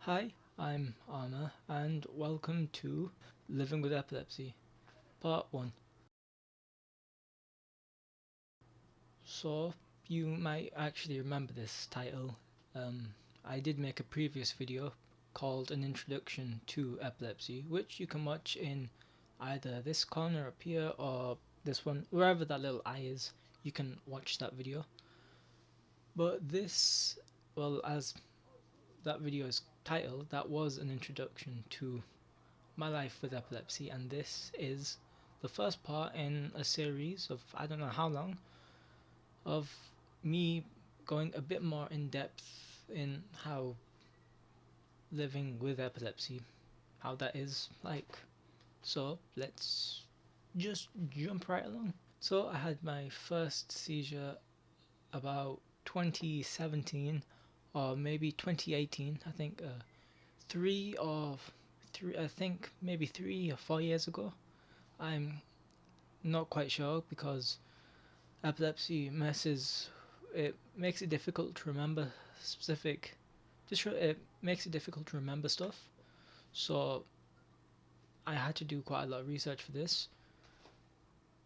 Hi, I'm Anna, and welcome to Living with Epilepsy, Part 1. So, you might actually remember this title. I did make a previous video called An Introduction to Epilepsy, which you can watch in either this corner up here or this one, wherever that little eye is, you can watch that video. But this, well, as that video is titled, that was an introduction to my life with epilepsy, and this is the first part in a series of I don't know how long of me going a bit more in depth in how living with epilepsy, how that is like. So let's just jump right along. So I had my first seizure about 2017 or maybe 2018, I think, three or three, I think maybe 3 or 4 years ago. I'm not quite sure because epilepsy it makes it difficult to remember specific, it makes it difficult to remember stuff. So I had to do quite a lot of research for this.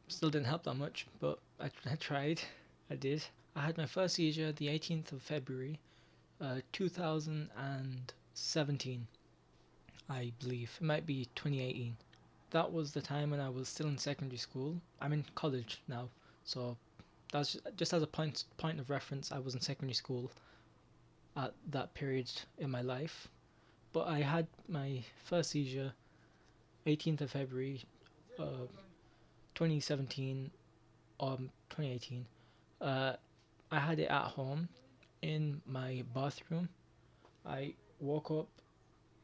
Still didn't help that much, but I tried. I did. I had my first seizure the 18th of February, 2017. I believe it might be 2018. That was the time when I was still in secondary school. I'm in college now, so that's just as a point of reference. I was in secondary school at that period in my life, but I had my first seizure 18th of February, 2017 or 2018. Uh, I had it at home in my bathroom. I woke up.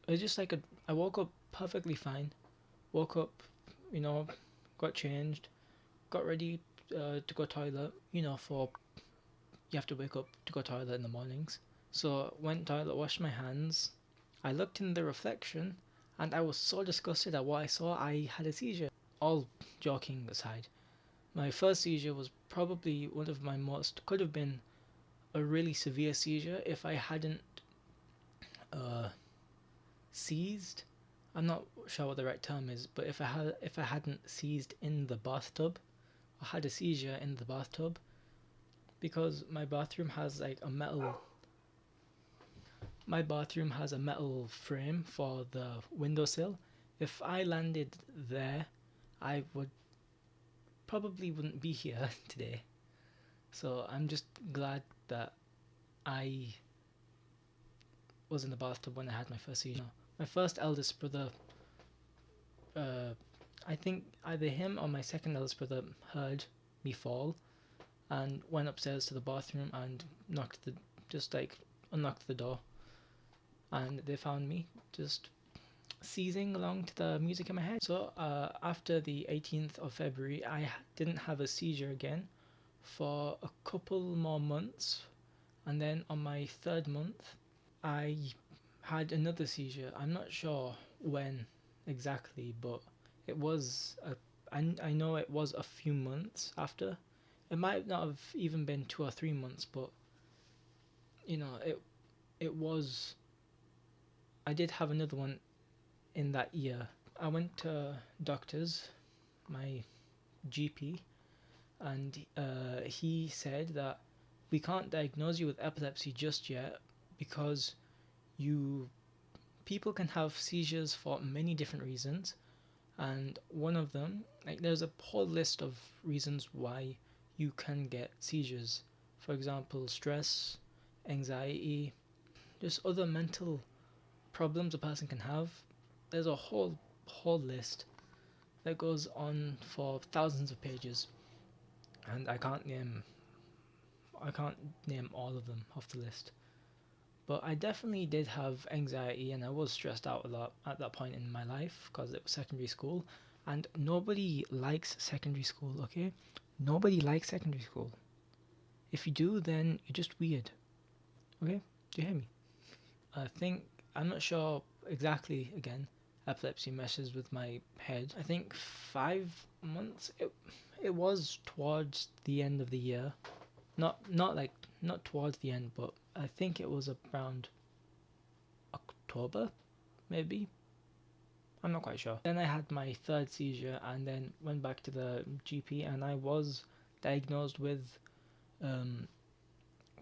It was just like I woke up perfectly fine. Woke up, you know, got changed, got ready to go toilet. For you have to wake up to go toilet in the mornings. So went toilet, washed my hands. I looked in the reflection, and I was so disgusted at what I saw. I had a seizure. All joking aside, my first seizure was probably one of my most could have been a really severe seizure if I hadn't uh, seized. I'm not sure what the right term is, but if I hadn't seized in the bathtub, I had a seizure in the bathtub because my bathroom has a metal frame for the windowsill. If I landed there, I wouldn't be here today. So I'm just glad that I was in the bathtub when I had my first seizure. My first eldest brother, I think either him or my second eldest brother heard me fall and went upstairs to the bathroom and unlocked the door, and they found me just seizing along to the music in my head. So after the 18th of February, I didn't have a seizure again for a couple more months, and then on my third month, I had another seizure. I'm not sure when exactly, but it was I know it was a few months after. It might not have even been 2 or 3 months, but it was. I did have another one in that year. I went to doctors, my GP, and he said that we can't diagnose you with epilepsy just yet because you people can have seizures for many different reasons, and one of them, like, there's a whole list of reasons why you can get seizures. For example, stress, anxiety, just other mental problems a person can have. There's a whole list that goes on for thousands of pages, and I can't name all of them off the list. But I definitely did have anxiety, and I was stressed out a lot at that point in my life because it was secondary school, and nobody likes secondary school. Okay, nobody likes secondary school. If you do, then you're just weird. Okay, do you hear me? I think I'm not sure exactly. Again, epilepsy messes with my head. I think 5 months. It was towards the end of the year, not towards the end, but I think it was around October, maybe. I'm not quite sure. Then I had my third seizure and then went back to the GP, and I was diagnosed with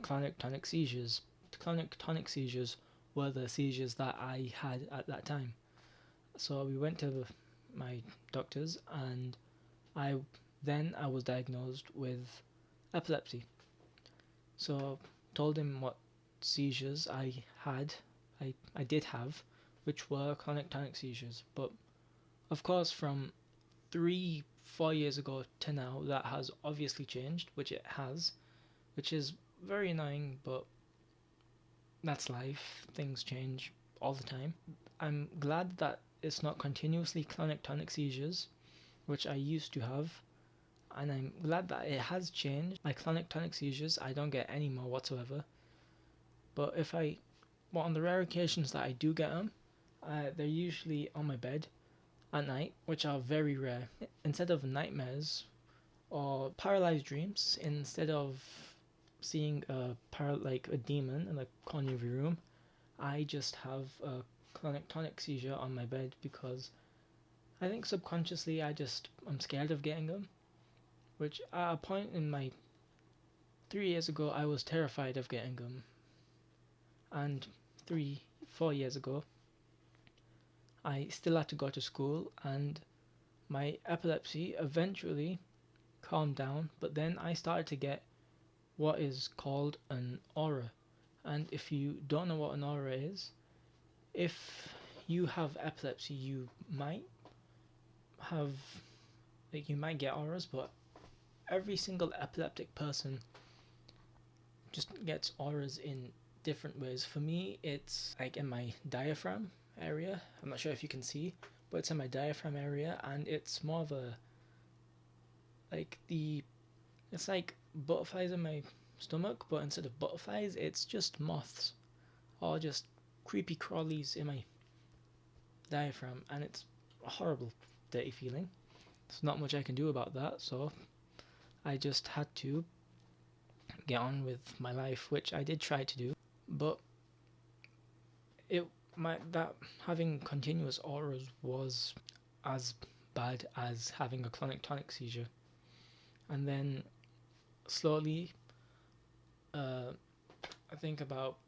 clonic tonic seizures. Clonic tonic seizures were the seizures that I had at that time. So we went to my doctors, and I was diagnosed with epilepsy. So told him what seizures I did have, which were clonic tonic seizures. But of course, from 3-4 years ago to now, that has obviously changed, which it has, which is very annoying, but that's life. Things change all the time. I'm glad that it's not continuously clonic tonic seizures, which I used to have, and I'm glad that it has changed. My clonic tonic seizures, I don't get any more whatsoever. But on the rare occasions that I do get them, they're usually on my bed at night, which are very rare. Instead of nightmares or paralyzed dreams, instead of seeing like a demon in the corner of your room, I just have a clonic tonic seizure on my bed because I think subconsciously I'm scared of getting them. Which at a point in my 3 years ago, I was terrified of getting them, and 3-4 years ago, I still had to go to school, and my epilepsy eventually calmed down, but then I started to get what is called an aura. And if you don't know what an aura is, if you have epilepsy, you might get auras, but every single epileptic person just gets auras in different ways. For me, it's like in my diaphragm area. I'm not sure if you can see, but it's in my diaphragm area, and it's more of it's like butterflies in my stomach, but instead of butterflies, it's just moths or just creepy crawlies in my diaphragm, and it's a horrible, dirty feeling. There's not much I can do about that, so I just had to get on with my life, which I did try to do, but that having continuous auras was as bad as having a clonic tonic seizure. And then slowly, I think about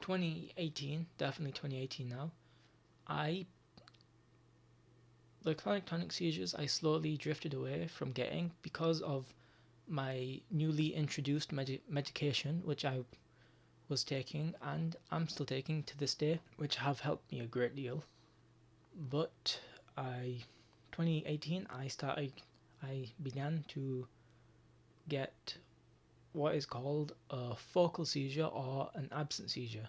2018, definitely 2018 now, the clonic tonic seizures I slowly drifted away from getting because of my newly introduced medication, which I was taking and I'm still taking to this day, which have helped me a great deal. But 2018, I began to get what is called a focal seizure or an absent seizure.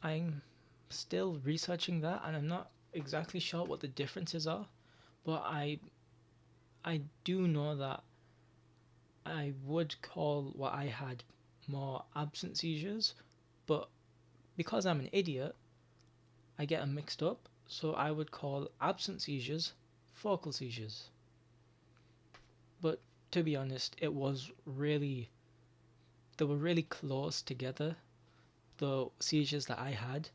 I'm still researching that, and I'm not exactly sure what the differences are, but I do know that I would call what I had more absent seizures, but because I'm an idiot, I get them mixed up, so I would call absent seizures focal seizures. But to be honest, they were really close together, the seizures that I had.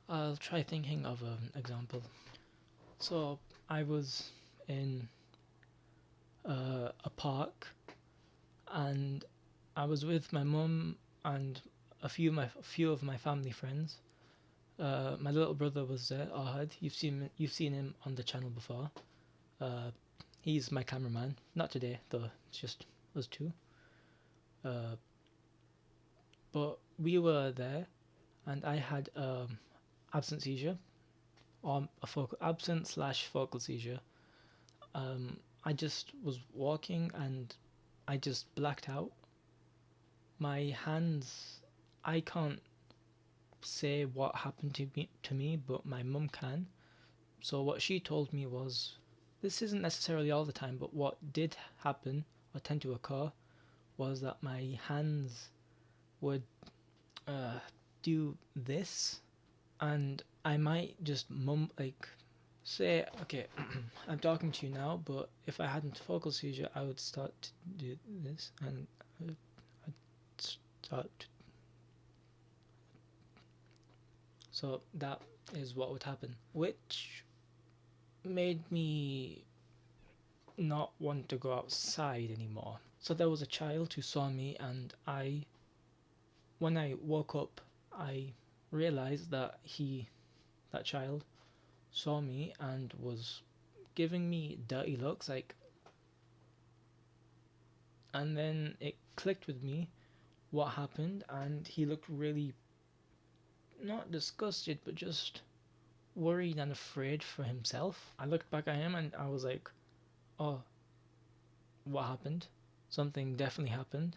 I'll try thinking of an example. So I was in a park, and I was with my mum and a few of my family friends. My little brother was there, Ahad. You've seen him on the channel before. He's my cameraman. Not today though. It's just us two. But we were there, and I had absent seizure, or absent/focal seizure. I just was walking and I just blacked out. My hands, I can't say what happened to me, but my mum can. So what she told me was, this isn't necessarily all the time, but what did happen or tend to occur was that my hands would do this, and I might just say, okay, I'm talking to you now, but if I hadn't focal seizure, I would start to do this, and I'd start So that is what would happen, which made me not want to go outside anymore. So there was a child who saw me, and when I woke up, I realized that that child, saw me and was giving me dirty looks, like, and then it clicked with me what happened, and he looked really not disgusted, but just worried and afraid for himself. I looked back at him and I was like, oh, what happened? Something definitely happened.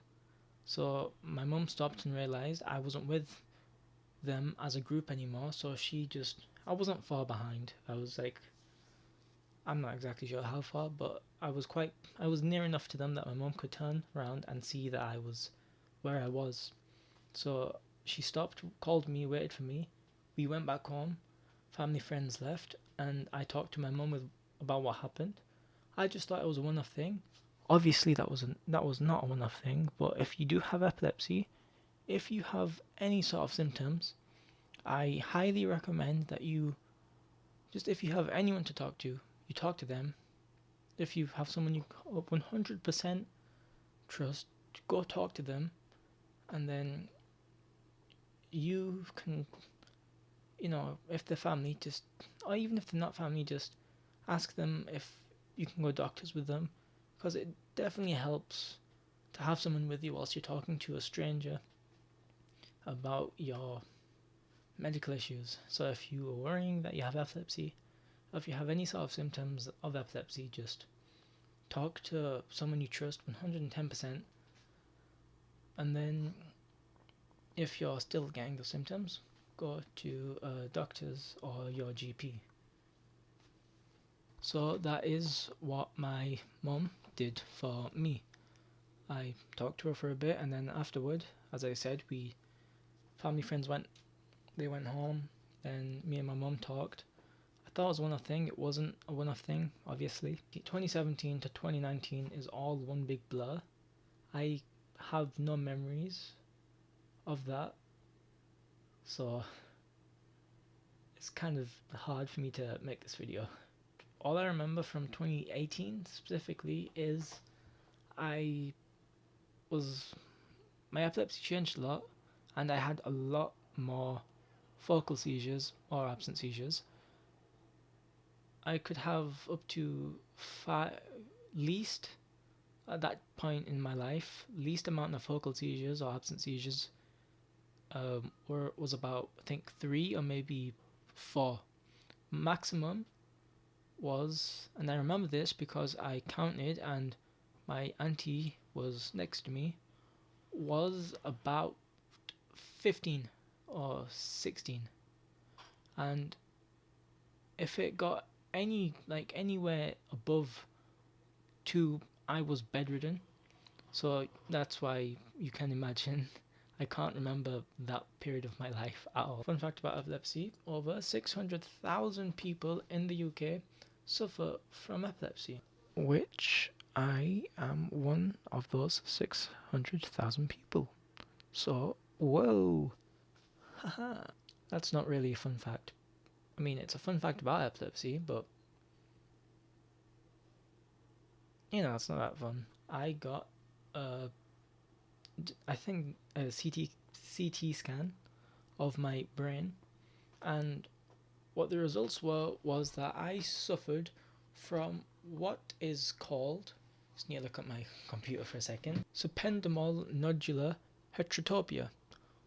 So my mum stopped and realized I wasn't with them as a group anymore, so I wasn't far behind. I was like, I'm not exactly sure how far, but I was near enough to them that my mum could turn around and see that I was where I was. So she stopped, called me, waited for me. We went back home, family friends left, and I talked to my mum about what happened. I just thought it was a one-off thing. Obviously, that was not a one-off thing. But if you do have epilepsy, if you have any sort of symptoms, I highly recommend that if you have anyone to talk to, you talk to them. If you have someone you 100% trust, go talk to them, and then you can, if they're family, or even if they're not family, just ask them if you can go doctors with them, because it definitely helps to have someone with you whilst you're talking to a stranger about your medical issues. So if you are worrying that you have epilepsy, or if you have any sort of symptoms of epilepsy, just talk to someone you trust 110%, and then if you're still getting the symptoms, go to doctors or your GP. So that is what my mum did for me. I talked to her for a bit, and then afterward, as I said, family friends went home, and me and my mum talked. I thought it was a one-off thing. It wasn't a one-off thing, obviously. 2017 to 2019 is all one big blur. I have no memories of that, so it's kind of hard for me to make this video. All I remember from 2018 specifically is my epilepsy changed a lot, and I had a lot more focal seizures or absent seizures. I could have up to least at that point in my life, least amount of focal seizures or absent seizures was about, I think, 3 or maybe 4. Maximum was, and I remember this because I counted and my auntie was next to me, was about 15 or 16. And if it got anywhere above 2, I was bedridden. So that's why you can imagine I can't remember that period of my life at all. Fun fact about epilepsy: over 600,000 people in the UK suffer from epilepsy, which I am one of those 600,000 people. So, whoa, haha. That's not really a fun fact. I mean, it's a fun fact about epilepsy, but it's not that fun. I got I think a CT scan of my brain, and what the results was that I suffered from what is called, just need to look at my computer for a second, subendomal nodular heterotopia,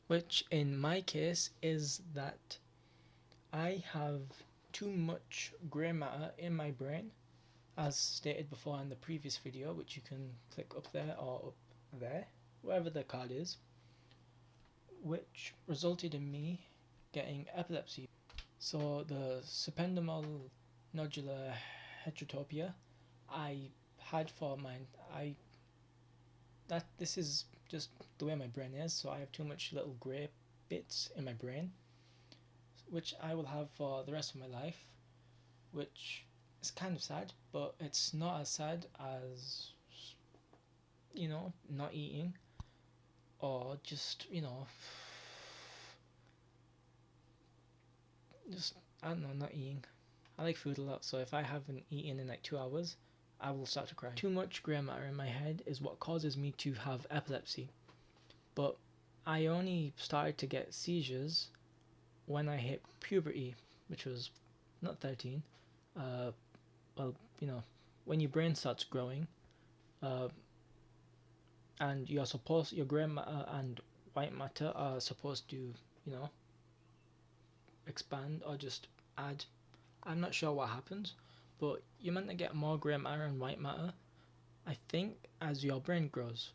which in my case is that I have too much grey matter in my brain, as stated before in the previous video, which you can click up there or up there, wherever the card is, which resulted in me getting epilepsy. So the subendomal nodular heterotopia I had this is just the way my brain is, so I have too much little grey bits in my brain, which I will have for the rest of my life, which is kind of sad, but it's not as sad as, not eating, or just, just, I don't know, not eating. I like food a lot, so if I haven't eaten in like 2 hours, I will start to cry. Too much grey matter in my head is what causes me to have epilepsy. But I only started to get seizures when I hit puberty, which was not 13. Well, you know, when your brain starts growing, and your grey matter and white matter are supposed to, you know, expand or just add. I'm not sure what happens, but you're meant to get more grey matter and white matter, I think, as your brain grows.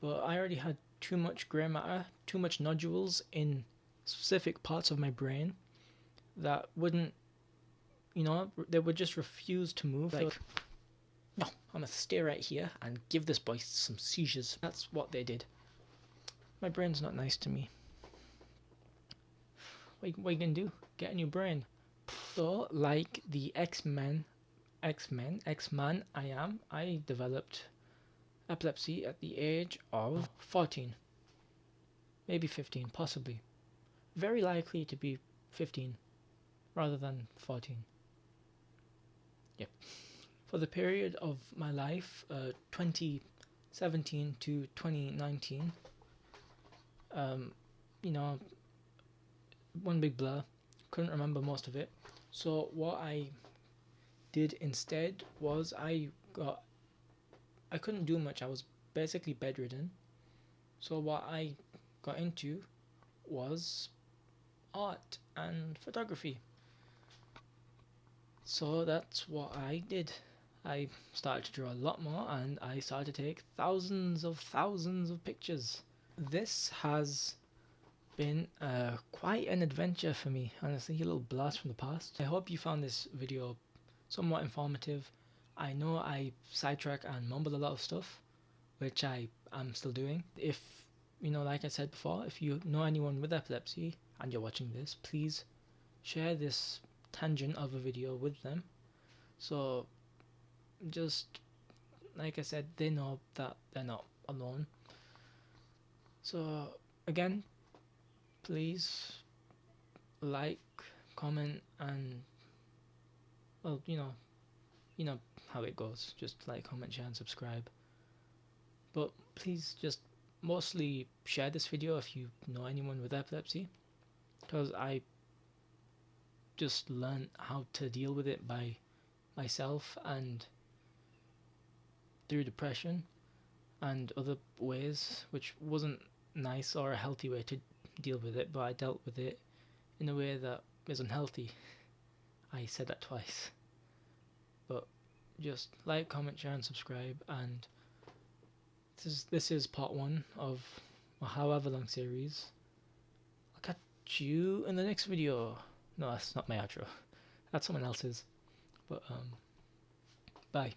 But I already had too much grey matter, too much nodules in specific parts of my brain that wouldn't, you know, they would just refuse to move. Like, no, I'm gonna stay right here and give this boy some seizures. That's what they did. My brain's not nice to me. What are you gonna do? Get a new brain. So, like the X-Man I developed epilepsy at the age of 14. Maybe 15, possibly. Very likely to be 15 rather than 14. Yep. For the period of my life, 2017 to 2019, you know, one big blur. Couldn't remember most of it. So what I did instead was I couldn't do much. I was basically bedridden. So what I got into was art and photography. So that's what I did. I started to draw a lot more, and I started to take thousands of pictures. This has been quite an adventure for me, honestly, a little blast from the past. I hope you found this video somewhat informative. I know I sidetrack and mumble a lot of stuff, which I am still doing. If, you know, like I said before, if you know anyone with epilepsy and you're watching this, please share this tangent of a video with them. So just, like I said, they know that they're not alone. So again, please like, comment, and, well, you know how it goes. Just like, comment, share, and subscribe. But please just mostly share this video if you know anyone with epilepsy, because I just learned how to deal with it by myself and through depression and other ways, which wasn't nice or a healthy way to deal with it, but I dealt with it in a way that is unhealthy. I said that twice. But just like, comment, share, and subscribe. And this is part 1 of a however long series. I'll catch you in the next video. No, that's not my outro. That's someone else's. But bye.